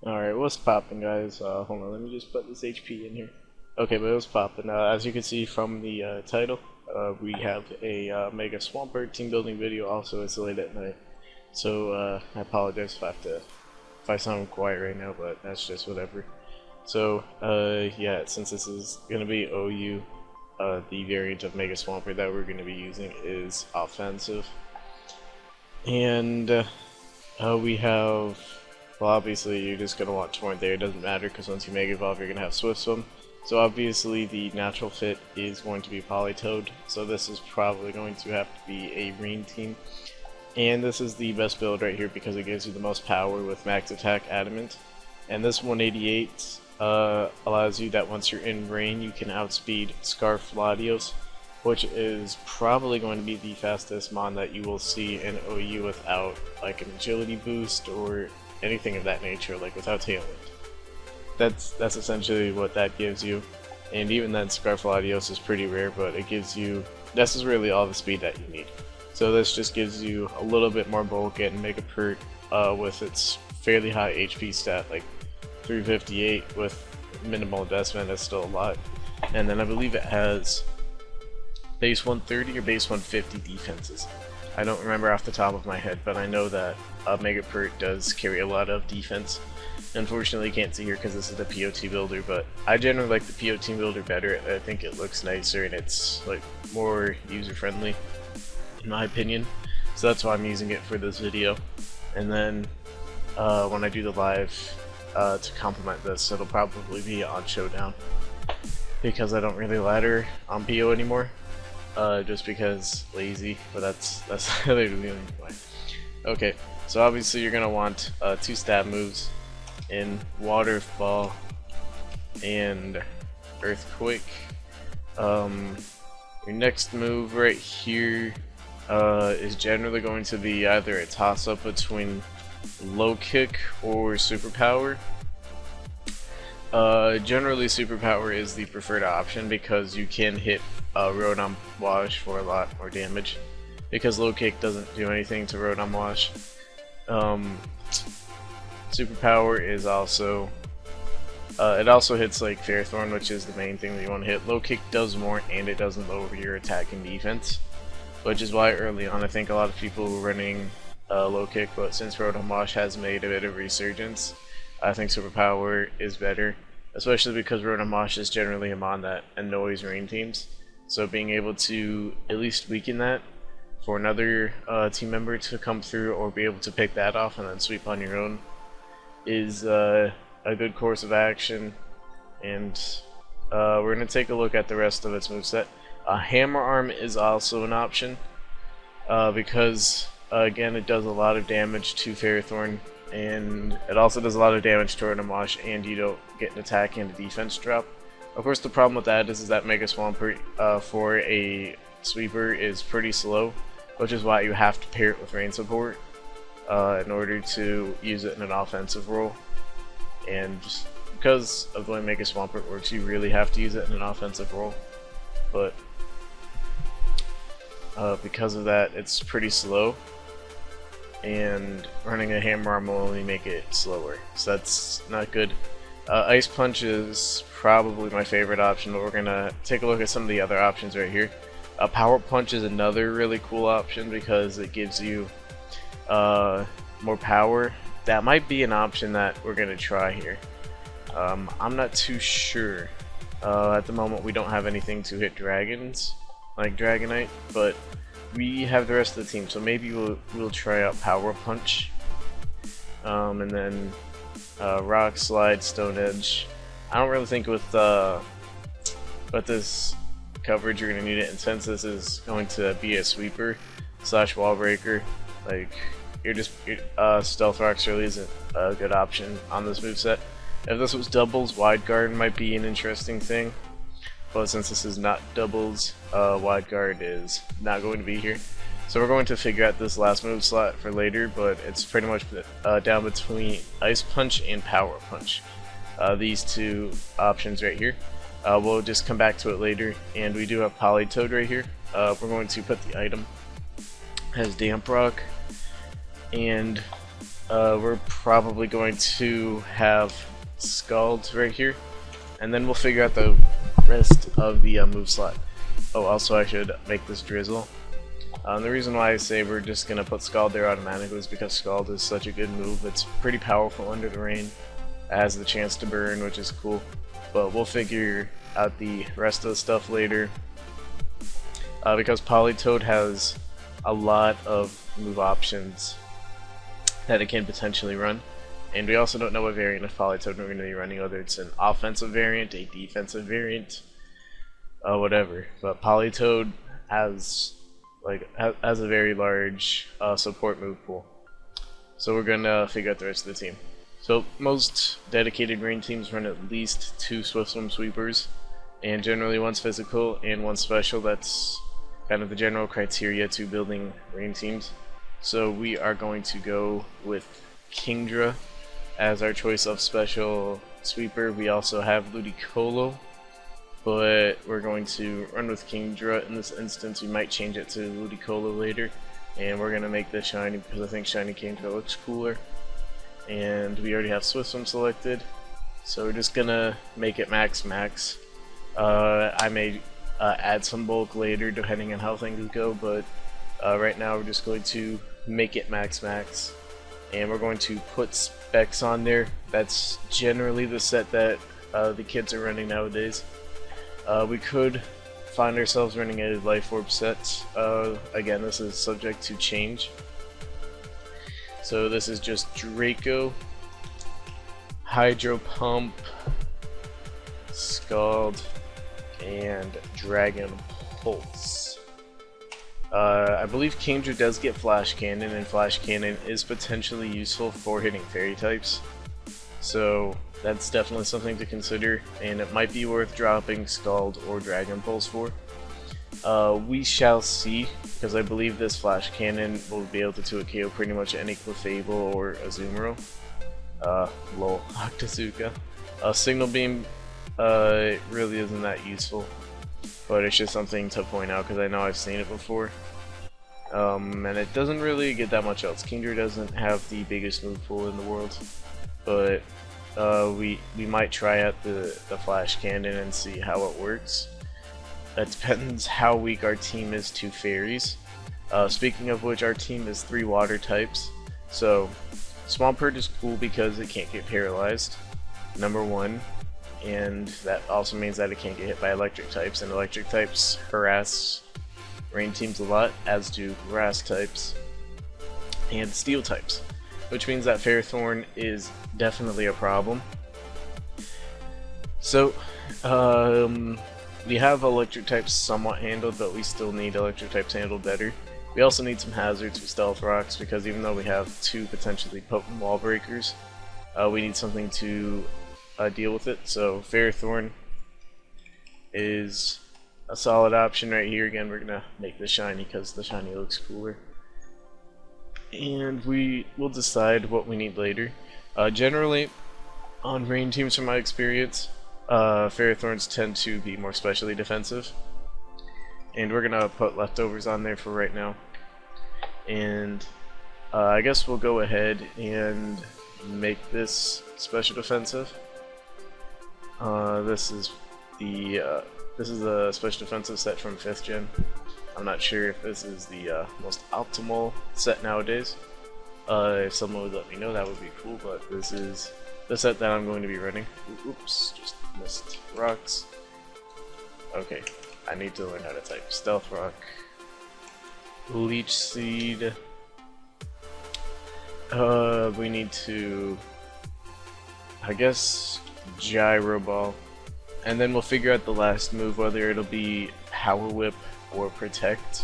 Alright, what's poppin', guys? Hold on, let me just put this HP in here. Okay, but it was poppin'. As you can see from the title, we have a Mega Swampert team building video. Also, it's late at night, so I apologize if I sound quiet right now, but that's just whatever. So, yeah, since this is gonna be OU, the variant of Mega Swampert that we're gonna be using is offensive, and we have. Well, obviously, you're just going to want Torrent there. It doesn't matter because once you Mega Evolve, you're going to have Swift Swim. So obviously, the natural fit is going to be Politoed. So this is probably going to have to be a Rain team. And this is the best build right here because it gives you the most power with Max Attack Adamant. And this 188 allows you that once you're in Rain, you can outspeed Scarf Latios, which is probably going to be the fastest mon that you will see in OU without like an agility boost or anything of that nature, like without Tailwind. That's essentially what that gives you, and even then Scarf Latios is pretty rare, but it gives you, this is really all the speed that you need. So this just gives you a little bit more bulk and Mega Pert with its fairly high HP stat, like 358 with minimal investment is still a lot. And then I believe it has base 130 or base 150 defenses. I don't remember off the top of my head, but I know that Mega Pert does carry a lot of defense. Unfortunately, you can't see here because this is the POT builder, but I generally like the POT builder better. I think it looks nicer and it's like more user-friendly, in my opinion. So that's why I'm using it for this video. And then when I do the live to complement this, it'll probably be on Showdown because I don't really ladder on PO anymore. Just because lazy, but that's literally the only way. Okay, so obviously you're gonna want 2 stab moves in Waterfall and Earthquake. Your next move right here is generally going to be either a toss-up between Low Kick or Superpower. Generally Superpower is the preferred option because you can hit Rotom Wash for a lot more damage, because Low Kick doesn't do anything to Rotom Wash. Superpower is also it also hits like Fairthorn, which is the main thing that you want to hit. Low Kick does more, and it doesn't lower your attack and defense, which is why early on I think a lot of people were running Low Kick, but since Rotom Wash has made a bit of resurgence, I think Superpower is better, especially because Rotom Wash is generally a mon that annoys Rain teams. So being able to at least weaken that for another team member to come through or be able to pick that off and then sweep on your own is a good course of action. And we're going to take a look at the rest of its moveset. Hammer Arm is also an option because again it does a lot of damage to Fairthorn, and it also does a lot of damage to Rotom Wash, and you don't get an attack and a defense drop. Of course, the problem with that is that Mega Swampert for a sweeper is pretty slow, which is why you have to pair it with rain support in order to use it in an offensive role. And just because of the way Mega Swampert works, you really have to use it in an offensive role. But because of that, it's pretty slow, and running a Hammer Arm will only make it slower, so that's not good. Ice Punch is probably my favorite option, but we're gonna take a look at some of the other options right here. Power Punch is another really cool option because it gives you more power. That might be an option that we're gonna try here. I'm not too sure. At the moment we don't have anything to hit dragons like Dragonite, but we have the rest of the team, so maybe we'll try out Power Punch, and then Rock Slide, Stone Edge. I don't really think with this coverage you're gonna need it, and since this is going to be a sweeper slash wall breaker, like Stealth Rocks really isn't a good option on this moveset. If this was doubles, Wide Guard might be an interesting thing, but since this is not doubles, Wide Guard is not going to be here. So we're going to figure out this last move slot for later, but it's pretty much down between Ice Punch and Power Punch. These two options right here. We'll just come back to it later, and we do have Politoed right here. We're going to put the item as Damp Rock, and we're probably going to have Scald right here, and then we'll figure out the rest of the move slot. Oh, also I should make this Drizzle. The reason why I say we're just going to put Scald there automatically is because Scald is such a good move. It's pretty powerful under the rain. It has the chance to burn, which is cool. But we'll figure out the rest of the stuff later. Because Politoed has a lot of move options that it can potentially run. And we also don't know what variant of Politoed we're going to be running, whether it's an offensive variant, a defensive variant, whatever. But Politoed has a very large support move pool. So we're going to figure out the rest of the team. So most dedicated rain teams run at least 2 Swift Swim Sweepers, and generally one's physical and one special. That's kind of the general criteria to building rain teams. So we are going to go with Kingdra as our choice of special sweeper. We also have Ludicolo, but we're going to run with Kingdra in this instance. We might change it to Ludicolo later, and we're going to make this shiny because I think shiny Kingdra looks cooler. And we already have Swift Swim selected, so we're just going to make it max. I may add some bulk later depending on how things go, but right now we're just going to make it max, and we're going to put specs on there. That's generally the set that the kids are running nowadays. We could find ourselves running a Life Orb set. Again, this is subject to change. So this is just Draco, Hydro Pump, Scald, and Dragon Pulse. I believe Kingdra does get Flash Cannon, and Flash Cannon is potentially useful for hitting fairy types. So that's definitely something to consider, and it might be worth dropping Scald or Dragon Pulse for. We shall see, because I believe this Flash Cannon will be able to 2-hit KO pretty much any Clefable or Azumarill. Lol, Octazooka. Signal Beam really isn't that useful, but it's just something to point out because I know I've seen it before. And it doesn't really get that much else. Kingdra doesn't have the biggest move pool in the world, but we might try out the Flash Cannon and see how it works. That depends how weak our team is to fairies. Speaking of which, our team is 3 water types. So Swampert is cool because it can't get paralyzed, number 1. And that also means that it can't get hit by electric types, and electric types harass rain teams a lot, as do grass types and steel types, which means that Ferrothorn is definitely a problem. So we have electric types somewhat handled, but we still need electric types handled better. We also need some hazards with Stealth Rocks, because even though we have 2 potentially potent wall breakers, we need something to deal with it. So Ferrothorn is a solid option right here. Again, we're gonna make this shiny because the shiny looks cooler, and we will decide what we need later. Generally, on rain teams, from my experience, Ferrothorns tend to be more specially defensive, and we're gonna put leftovers on there for right now. And I guess we'll go ahead and make this special defensive. This is a special defensive set from 5th gen. I'm not sure if this is the most optimal set nowadays. If someone would let me know, that would be cool, but this is the set that I'm going to be running. Oops, just missed rocks. Okay, I need to learn how to type. Stealth Rock, Leech Seed. We need to, I guess, Gyro Ball, and then we'll figure out the last move, whether it'll be Power Whip or Protect.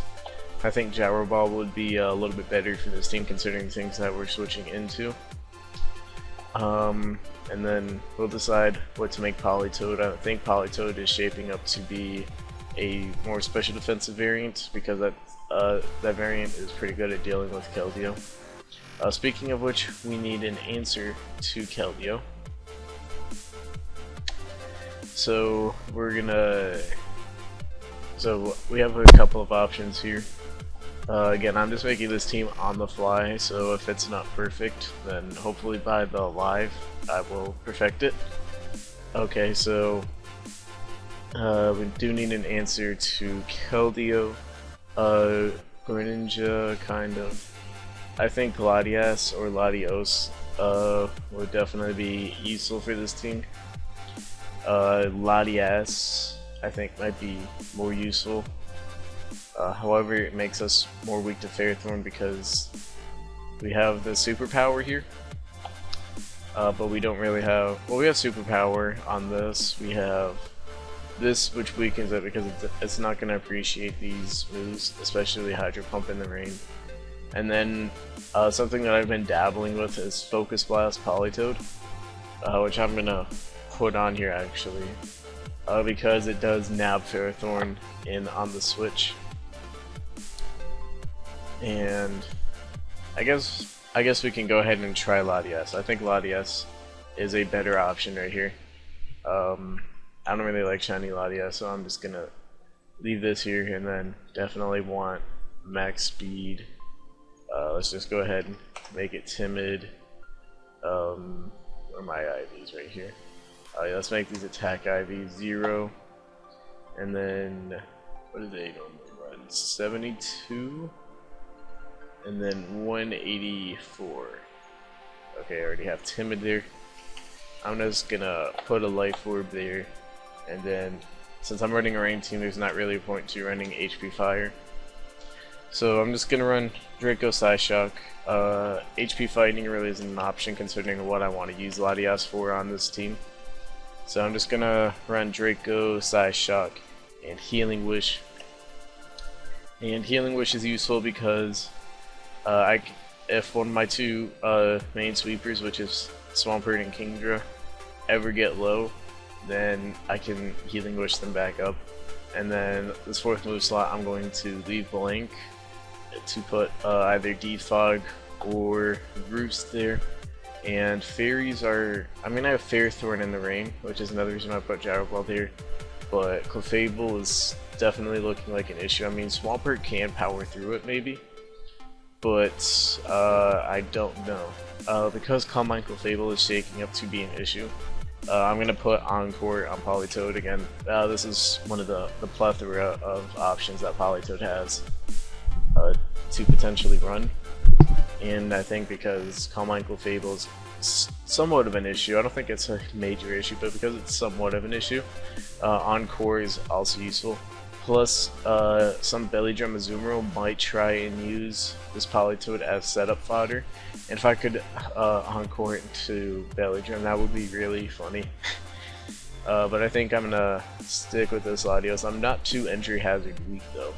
I think Gyro Ball would be a little bit better for this team considering things that we're switching into. And then we'll decide what to make Politoed. I think Politoed is shaping up to be a more special defensive variant, because that variant is pretty good at dealing with Keldeo. Speaking of which, we need an answer to Keldeo. So we have a couple of options here. Again, I'm just making this team on the fly, so if it's not perfect, then hopefully by the live I will perfect it. Okay, so we do need an answer to Keldeo, Greninja, kind of. I think Gladius or Latios would definitely be useful for this team. Latias, I think, might be more useful. However, it makes us more weak to Ferrothorn because we have the superpower here. But we don't really have... Well, we have superpower on this. We have this, which weakens it because it's not going to appreciate these moves, especially Hydro Pump in the rain. And then something that I've been dabbling with is Focus Blast Politoed, which I'm going to put on here actually, because it does nab Ferrothorn in on the switch. And I guess we can go ahead and try Latias. I think Latias is a better option right here. I don't really like shiny Latias, so I'm just gonna leave this here, and then definitely want max speed. Let's just go ahead and make it timid. Where are my IVs? Right here. Yeah, let's make these attack IVs 0, and then what do they normally run? 72. And then 184. Okay, I already have timid there. I'm just gonna put a life orb there, and then since I'm running a rain team, there's not really a point to running HP Fire. So I'm just gonna run Draco Psyshock. HP Fighting really isn't an option considering what I want to use Latias for on this team. So I'm just gonna run Draco Psyshock and Healing Wish. And Healing Wish is useful because if one of my two main sweepers, which is Swampert and Kingdra, ever get low, then I can Healing Wish them back up. And then this fourth move slot I'm going to leave blank to put either Defog or Roost there. And fairies are... I mean, I have Ferrothorn in the rain, which is another reason I put Gyro Ball there. But Clefable is definitely looking like an issue. I mean, Swampert can power through it maybe, but I don't know. Because Calm Mind Clefable is shaking up to be an issue, I'm going to put Encore on Politoed again. This is one of the plethora of options that Politoed has to potentially run. And I think because Calm Mind Clefable is somewhat of an issue, I don't think it's a major issue, but because it's somewhat of an issue, Encore is also useful. Plus, some Belly Drum Azumarill might try and use this Politoed as setup fodder. And if I could Encore into Belly Drum, that would be really funny. But I think I'm gonna stick with this Latios. I'm not too injury hazard weak though,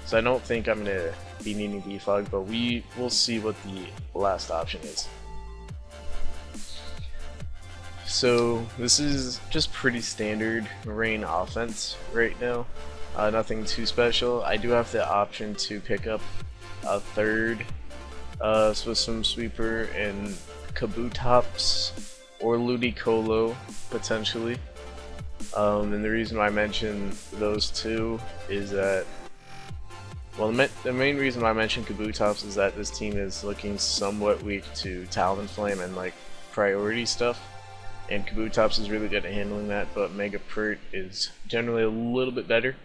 so I don't think I'm gonna be needing Defog, but we will see what the last option is. So this is just pretty standard rain offense right now. Nothing too special. I do have the option to pick up a third Swim Sweeper in Kabutops or Ludicolo potentially. And the reason why I mention those two is that, well, the main reason why I mentioned Kabutops is that this team is looking somewhat weak to Talonflame and like priority stuff. And Kabutops is really good at handling that, but Megapert is generally a little bit better.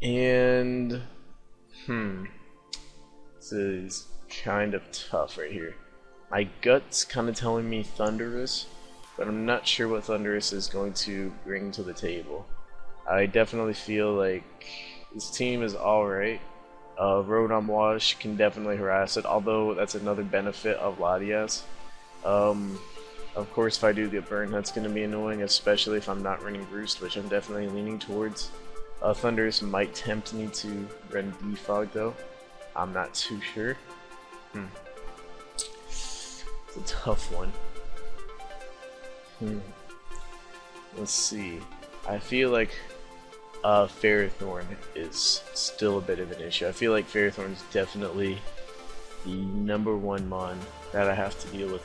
And this is kind of tough right here. My gut's kind of telling me Thundurus, but I'm not sure what Thundurus is going to bring to the table. I definitely feel like this team is alright. Rotom Wash can definitely harass it, although that's another benefit of Latias. Of course, if I do get burned, that's going to be annoying, especially if I'm not running Roost, which I'm definitely leaning towards. Thundurus might tempt me to run Defog though. I'm not too sure. It's a tough one. Let's see. I feel like Ferrothorn is still a bit of an issue. I feel like Ferrothorn is definitely the #1 mon that I have to deal with.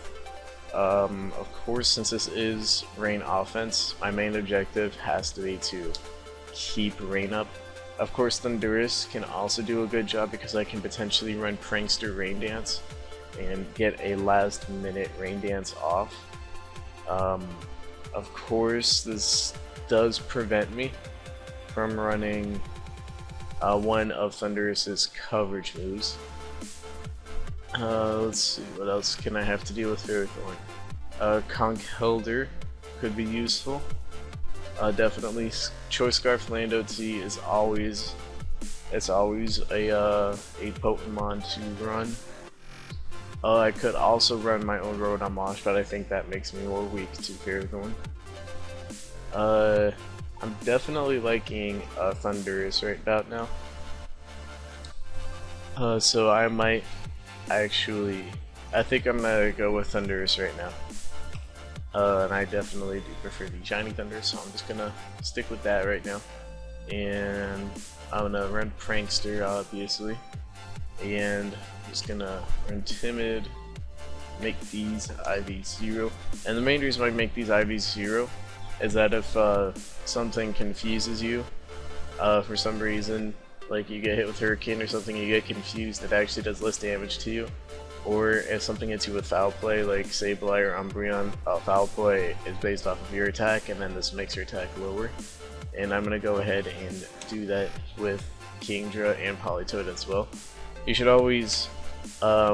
Of course, since this is rain offense, my main objective has to be to keep rain up. Of course, Thunderous can also do a good job because I can potentially run Prankster Rain Dance and get a last minute Rain Dance off. Of course, this does prevent me from running one of Thunderous's coverage moves. Let's see, what else can I have to deal with Fairy Thorn? Conkeldurr could be useful. Definitely, Choice Scarf Lando T is always a potent mon to run. I could also run my own Rotom Mosh, but I think that makes me more weak to Fairy Thorn. I'm definitely liking Thunderous right about now. So I might I think I'm gonna go with Thunderous right now. And I definitely do prefer the Shiny Thunder, so I'm just gonna stick with that right now. And I'm gonna run Prankster, obviously. And I'm just gonna run Timid, make these IV 0. And the main reason why I make these IV 0 is that if something confuses you, for some reason, like you get hit with Hurricane or something, you get confused, it actually does less damage to you. Or if something hits you with Foul Play, like Sableye or Umbreon, Foul Play is based off of your attack, and then this makes your attack lower. And I'm going to go ahead and do that with Kingdra and Politoed as well. You should always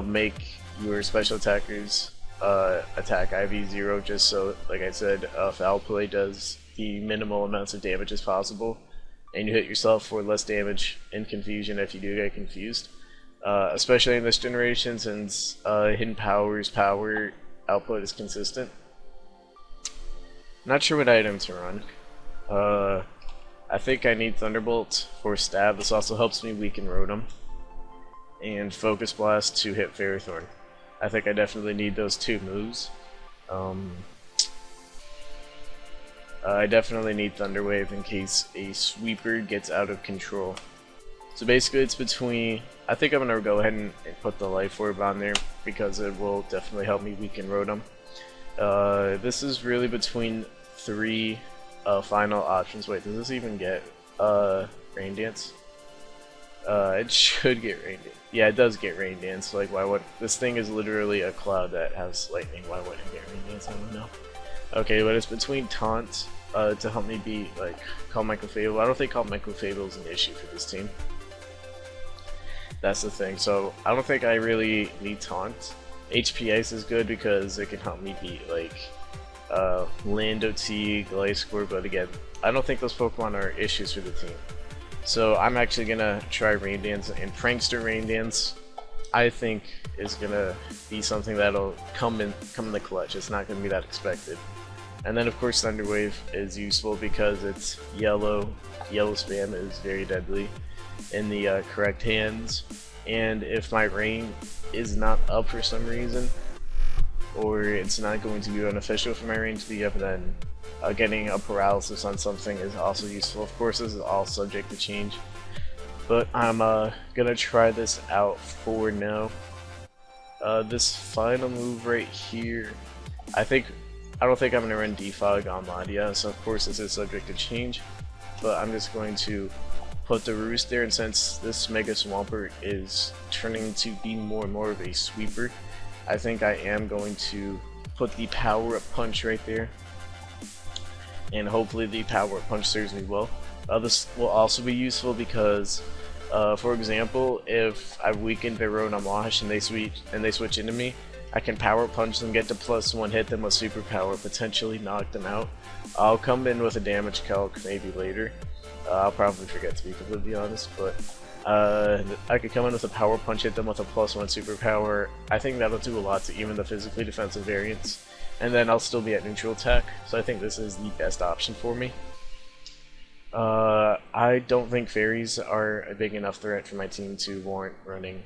make your special attackers attack IV 0, just so, like I said, Foul Play does the minimal amounts of damage as possible, and you hit yourself for less damage and confusion if you do get confused. Especially in this generation, since Hidden Power's power output is consistent. Not sure what item to run. I think I need Thunderbolt for stab. This also helps me weaken Rotom. And Focus Blast to hit Fairy Thorn. I think I definitely need those two moves. I definitely need Thunder Wave in case a sweeper gets out of control. So basically it's between, I think I'm going to go ahead and put the Life Orb on there because it will definitely help me weaken Rotom. This is really between three final options. Wait, does this even get Rain Dance? It should get Rain Dance. Yeah, it does get Rain Dance. Like, why would, this thing is literally a cloud that has lightning. Why wouldn't it get Rain Dance? I don't know. Okay, but it's between Taunt to help me beat, like, Call Microfable. I don't think Call Microfable is an issue for this team. That's the thing. So I don't think I really need Taunt. HP Ice is good because it can help me beat, like, Lando T, Gliscor, but again, I don't think those Pokemon are issues for the team. So I'm actually gonna try Rain Dance, and Prankster Rain Dance I think is gonna be something that'll come in the clutch. It's not gonna be that expected. And then of course Thunder Wave is useful because it's yellow. Yellow spam is very deadly in the correct hands. And if my rain is not up for some reason, or it's not going to be beneficial for my rain to be up, then getting a paralysis on something is also useful. Of course, this is all subject to change, but I'm gonna try this out for now. This final move right here, I don't think I'm gonna run Defog on Ladia, so of course this is subject to change, but I'm just going to put the Roost there, and since this Mega Swampert is turning to be more and more of a sweeper, I think I am going to put the Power Up Punch right there, and hopefully the Power Up Punch serves me well. This will also be useful because, for example, if I've weakened their Rotom Wash and they switch into me, I can Power Punch them, get to +1, hit them with Super Power, potentially knock them out. I'll come in with a damage calc maybe later. I'll probably forget, to be completely honest, but I could come in with a Power Punch, hit them with a +1 Super Power. I think that'll do a lot to even the physically defensive variants, and then I'll still be at neutral attack, so I think this is the best option for me. I don't think Fairies are a big enough threat for my team to warrant running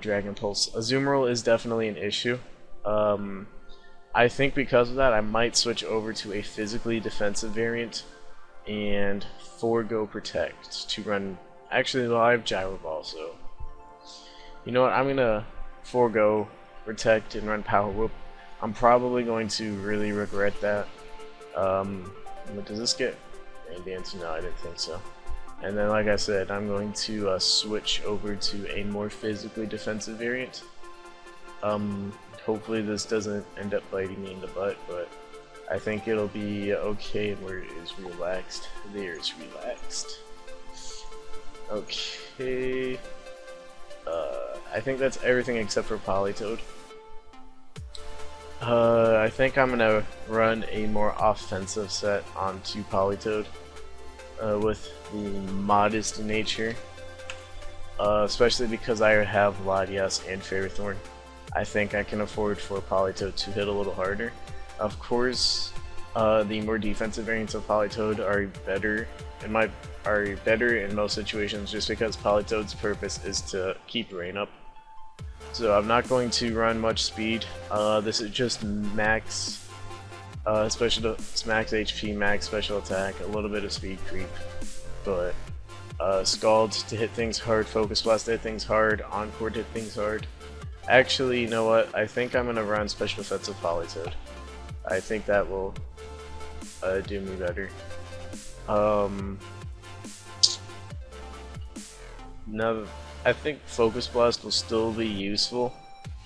Dragon Pulse. Azumarill is definitely an issue. I think because of that I might switch over to a physically defensive variant and forego Protect to run. Actually, well, I have Gyro Ball, so you know what? I'm gonna forego Protect and run Power Whoop. I'm probably going to really regret that. Does this get Rain Dance? No, I didn't think so. And then, like I said, I'm going to switch over to a more physically defensive variant. Hopefully this doesn't end up biting me in the butt, but I think it'll be okay where it is relaxed. There's relaxed. Okay. I think that's everything except for Polytoad. I think I'm gonna run a more offensive set onto Polytoad with the modest nature, especially because I have Latias and Ferrothorn. I think I can afford for Polytoad to hit a little harder. Of course, the more defensive variants of Polytoad are better in most situations, just because Polytoad's purpose is to keep rain up. So I'm not going to run much speed. This is just max max HP, max special attack, a little bit of speed creep, but Scald to hit things hard, Focus Blast to hit things hard, Encore to hit things hard. Actually, you know what? I think I'm gonna run Special Offensive Polytoad. I think that will do me better. No, I think Focus Blast will still be useful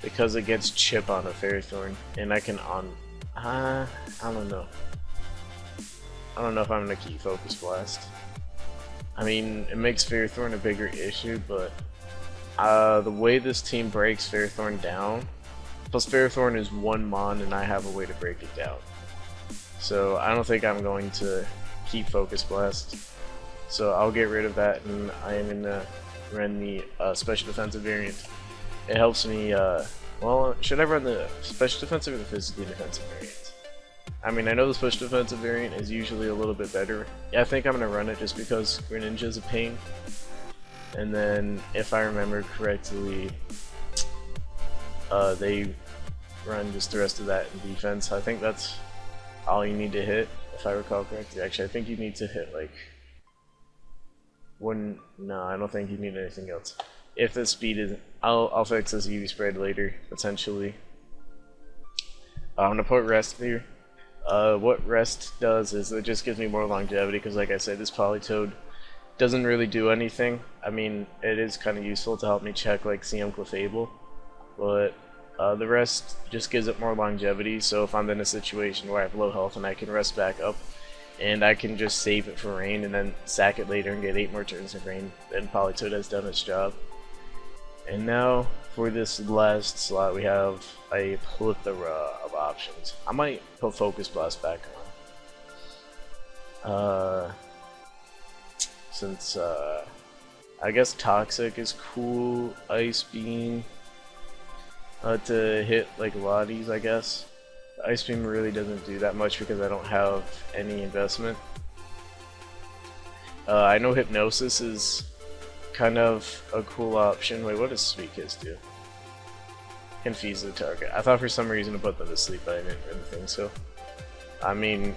because it gets chip on a Ferrothorn, and I can I don't know. I don't know if I'm gonna keep Focus Blast. I mean, it makes Ferrothorn a bigger issue, but the way this team breaks Ferrothorn down, plus Ferrothorn is 1 mon and I have a way to break it down. So I don't think I'm going to keep Focus Blast. So I'll get rid of that, and I am gonna run the Special Defensive variant. It helps me, well, should I run the Special Defensive or the Physically Defensive variant? I mean, I know the Special Defensive variant is usually a little bit better. Yeah, I think I'm gonna run it just because Greninja's a pain. And then, if I remember correctly, they run just the rest of that in defense. I think that's all you need to hit, if I recall correctly. Actually, I think you need to hit like one. No, I don't think you need anything else. If the speed is, I'll fix this UV spread later potentially. I'm gonna put rest here. What rest does is it just gives me more longevity because, like I said, this Polytoad doesn't really do anything. I mean, it is kind of useful to help me check like CM Clefable, but the rest just gives it more longevity. So if I'm in a situation where I have low health and I can rest back up, and I can just save it for rain and then sack it later and get 8 more turns of rain, then Polytoad has done its job. And now for this last slot we have a plethora of options. I might put Focus Blast back on. Since I guess Toxic is cool, Ice Beam to hit like Lotties, I guess. Ice Beam really doesn't do that much because I don't have any investment. I know Hypnosis is kind of a cool option. Wait, what does Sweet Kiss do? Confuse the target. I thought for some reason to put them to sleep, but I didn't really think so. I mean,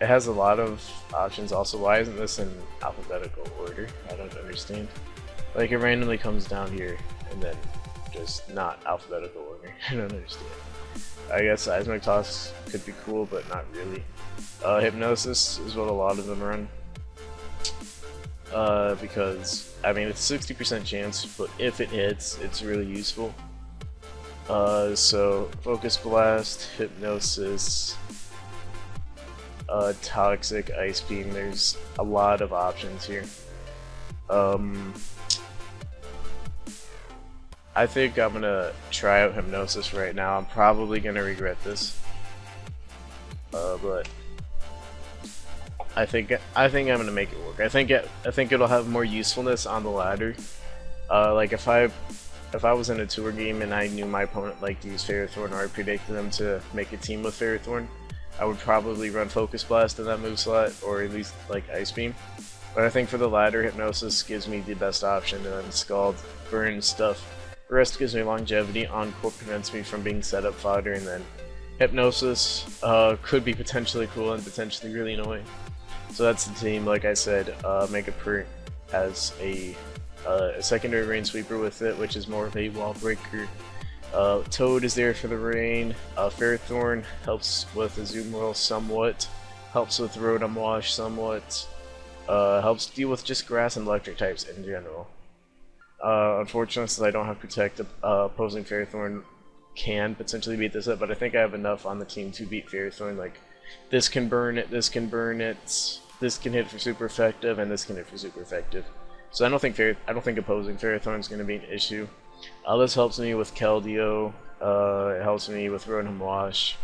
it has a lot of options. Also, why isn't this in alphabetical order? I don't understand. Like, it randomly comes down here and then just not alphabetical order. I don't understand. I guess Seismic Toss could be cool, but not really. Hypnosis is what a lot of them run. Because, I mean, it's a 60% chance, but if it hits, it's really useful. So, Focus Blast, Hypnosis, Toxic, Ice Beam, there's a lot of options here. I think I'm gonna try out Hypnosis right now. I'm probably gonna regret this, but I think I'm gonna make it work. I think it'll have more usefulness on the ladder. Like if I was in a tour game and I knew my opponent liked to use Ferrothorn, or I predicted them to make a team with Ferrothorn, I would probably run Focus Blast in that move slot, or at least like Ice Beam. But I think for the ladder, Hypnosis gives me the best option, and then Scald, Burn, stuff. The rest gives me longevity, Encore prevents me from being set up fodder, and then Hypnosis could be potentially cool and potentially really annoying. So that's the team. Like I said, Mega Pert has a secondary rain sweeper with it, which is more of a wall breaker. Toad is there for the rain. Ferrothorn helps with Azumarill somewhat, helps with Rotom Wash somewhat. Helps deal with just grass and electric types in general. Unfortunately, since I don't have Protect, opposing Fairy Thorn can potentially beat this up, but I think I have enough on the team to beat Fairy Thorn. Like, this can burn it, this can burn it, this can hit for super effective, and this can hit for super effective. So I don't think opposing Fairy Thorn is going to be an issue. This helps me with Keldeo. It helps me with Rotom Wash,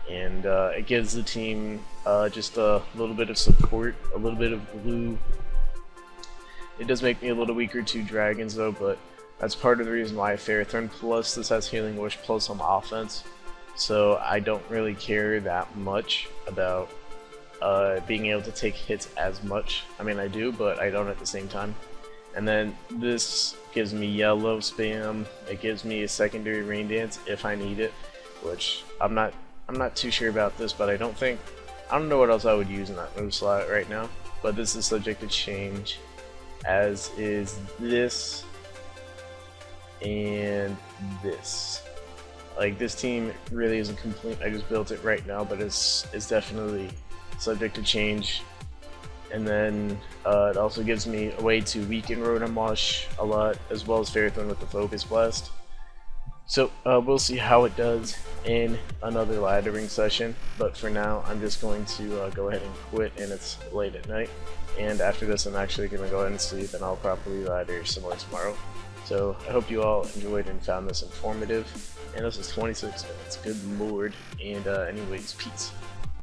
and it gives the team just a little bit of support, a little bit of glue. It does make me a little weaker to dragons though, but that's part of the reason why I Fairy Thorn. Plus this has Healing Wish plus some offense, so I don't really care that much about being able to take hits as much. I mean, I do, but I don't at the same time. And then this gives me yellow spam. It gives me a secondary Rain Dance if I need it, which I'm not too sure about this, but I don't know what else I would use in that move slot right now. But this is subject to change, as is this and this. Like, this team really isn't complete. I just built it right now, but it's definitely subject to change. And then it also gives me a way to weaken Rotom Wash a lot, as well as Fairy Thorn with the Focus Blast. So we'll see how it does in another laddering session, but for now I'm just going to go ahead and quit, and it's late at night. And after this I'm actually going to go ahead and sleep, and I'll probably ladder some more tomorrow. So I hope you all enjoyed and found this informative, and this is 26 minutes, good lord, and anyways, peace.